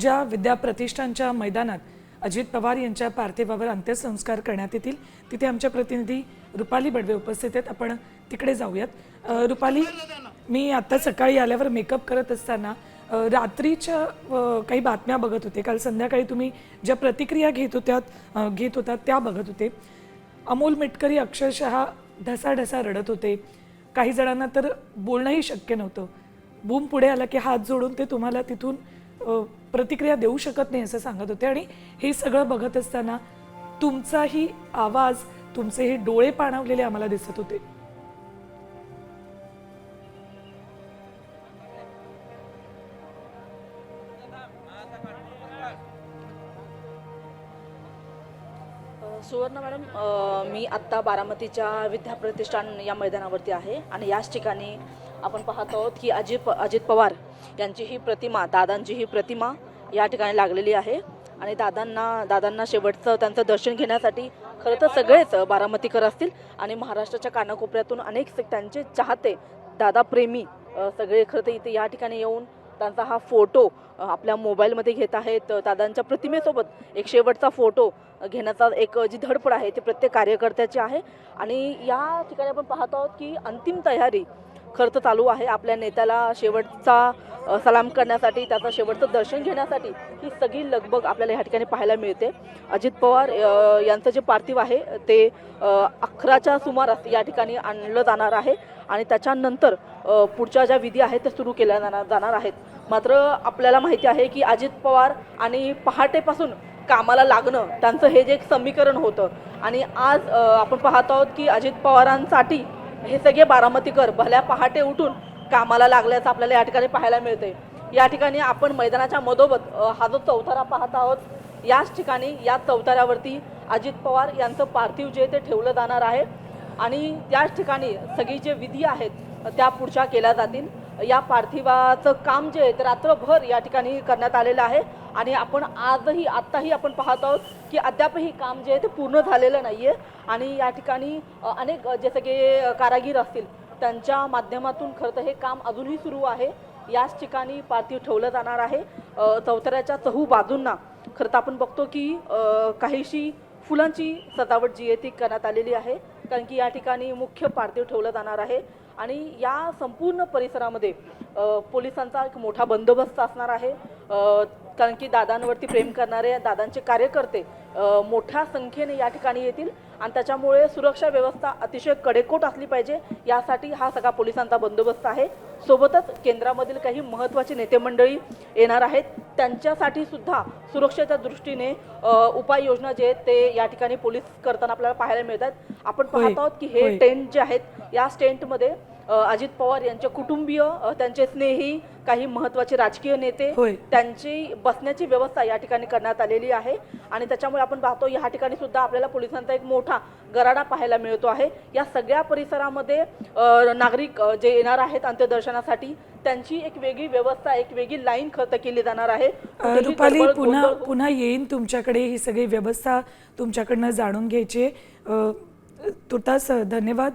उद्या विद्या प्रतिष्ठानच्या मैदानात अजित पवार यांच्या पार्थिवावर अंत्यसंस्कार करण्यात येतील। तिथे आमच्या प्रतिनिधी रुपाली बडवे उपस्थित आहेत। आपण तिकडे जाऊयात। रुपाली, मी आता सकाळी आल्यावर मेकअप करत असताना रात्रीच्या काही बातम्या बघत होते। काल संध्याकाळी तुम्ही ज्या प्रतिक्रिया घेत होता त्या बघत होते। अमोल मिटकरी अक्षरशः ढसाढसा रडत होते। काही जणांना तर बोलणंही शक्य नव्हतं। बूम पुढे आला की हात जोडून ते तुम्हाला तिथून प्रतिक्रिया देऊ शकत नाही असं सांगत होते। आणि हे सगळं बघत असताना तुमचाही आवाज, तुमचे डोळे पाणावलेले आम्हाला दिसत होते। सुवर्ण मॅडम, मी आत्ता बारामतीच्या विद्या प्रतिष्ठान या मैदानावरती आहे आणि याच ठिकाणी आपण पाहत आहोत की अजित पवार यांची ही प्रतिमा, दादांची ही प्रतिमा या ठिकाणी लागलेली आहे। आणि दादांना शेवटचं त्यांचं दर्शन घेण्यासाठी खरं तर सगळेच बारामतीकर असतील आणि महाराष्ट्राच्या कानाकोपऱ्यातून अनेक त्यांचे चाहते, दादा प्रेमी सगळे खरं तर इथे या ठिकाणी येऊन त्यांचा हा फोटो आपल्या मोबाईलमध्ये घेत आहेत। दादांच्या प्रतिमेसोबत एक शेवटचा फोटो घेण्याचा एक जी धडपड आहे ती प्रत्येक कार्यकर्त्याची आहे। आणि या ठिकाणी आपण पाहत आहोत की अंतिम तयारी खरं तर चालू आहे। आपल्या नेत्याला शेवटचा सलाम करण्यासाठी, त्याचं शेवटचं दर्शन घेण्यासाठी ही सगळी लगबग आपल्याला या ठिकाणी पाहायला मिळते। अजित पवार यांचं जे पार्थिव आहे ते 11च्या सुमारास या ठिकाणी आणलं जाणार आहे आणि त्याच्यानंतर पुढच्या ज्या विधी आहेत ते सुरू केल्या जाणार आहेत। मात्र आपल्याला माहिती आहे की अजित पवार आणि पहाटेपासून कामाला लागणं त्यांचं हे जे एक समीकरण होतं आणि आज आपण पाहत आहोत की अजित पवारांसाठी हे सगळे बारामतीकर भल्या पहाटे उठून कामाला लागल्याचं आपल्याला या ठिकाणी पाहायला मिळते। या ठिकाणी आपण मैदानाच्या मधोमध हा जो चौथरा पाहत आहोत, याच ठिकाणी या चौथऱ्यावरती अजित पवार यांचं पार्थिव जे ते ठेवलं जाणार आहे आणि त्याच ठिकाणी सगळी जे विधी आहेत त्या पुढच्या केल्या जातील। या पार्थिवाचं काम जे आहे ते रात्रभर या ठिकाणी करण्यात आलेलं आहे आणि आपण आत्ताही आपण पाहत आहोत की अद्यापही काम जे आहे ते पूर्ण झालेलं नाही आहे आणि या ठिकाणी अनेक जे सगळे कारागीर असतील त्यांच्या माध्यमातून खरं तर हे काम अजूनही सुरू आहे। याच ठिकाणी पार्थिव ठेवलं जाणार आहे। चौथऱ्याच्या चहू बाजूंना खरं तर आपण बघतो की काहीशी फुलांची सजावट जी आहे ती करण्यात आलेली आहे, कारण की या ठिकाणी मुख्य पार्थिव ठेवलं जाणार आहे आणि या संपूर्ण परिसरामध्ये पोलिसांचा एक मोठा बंदोबस्त असणार आहे, कारण की दादांवरती प्रेम करणारे दादांचे कार्यकर्ते मोठ्या संख्येने या ठिकाणी येतील आणि त्याच्यामुळे सुरक्षा व्यवस्था अतिशय कडेकोट असली पाहिजे यासाठी हा सगळा पोलिसांचा बंदोबस्त आहे। सोबतच केंद्रामधील काही महत्त्वाची नेते मंडळी येणार आहेत, त्यांच्यासाठी सुद्धा सुरक्षेच्या दृष्टीने उपाययोजना जे आहेत ते या ठिकाणी पोलीस करताना आपल्याला पाहायला मिळतात। आपण पाहत आहोत की हे टेंट जे आहेत या टेंटमध्ये अजित पवार यांचे कुटुंबीय, त्यांचे स्नेही, काही महत्त्वाचे राजकीय नेते, त्यांची बसण्याची व्यवस्था या ठिकाणी करण्यात आलेली आहे आणि त्याच्यामुळे आपण पाहतो या ठिकाणी सुद्धा आपल्याला पोलिसांचा एक मोठा गराडा पाहायला मिळतो आहे। या सगळ्या परिसरामध्ये नागरिक जे येणार आहेत अंत्यदर्शनासाठी त्यांची एक वेगळी व्यवस्था, एक वेगळी लाईन खर्च केली जाणार आहे। रुपाली, पुन्हा येईन तुमच्याकडे ही सगळी व्यवस्था तुमच्याकडनं जाणून घ्यायची। तुर्तास धन्यवाद।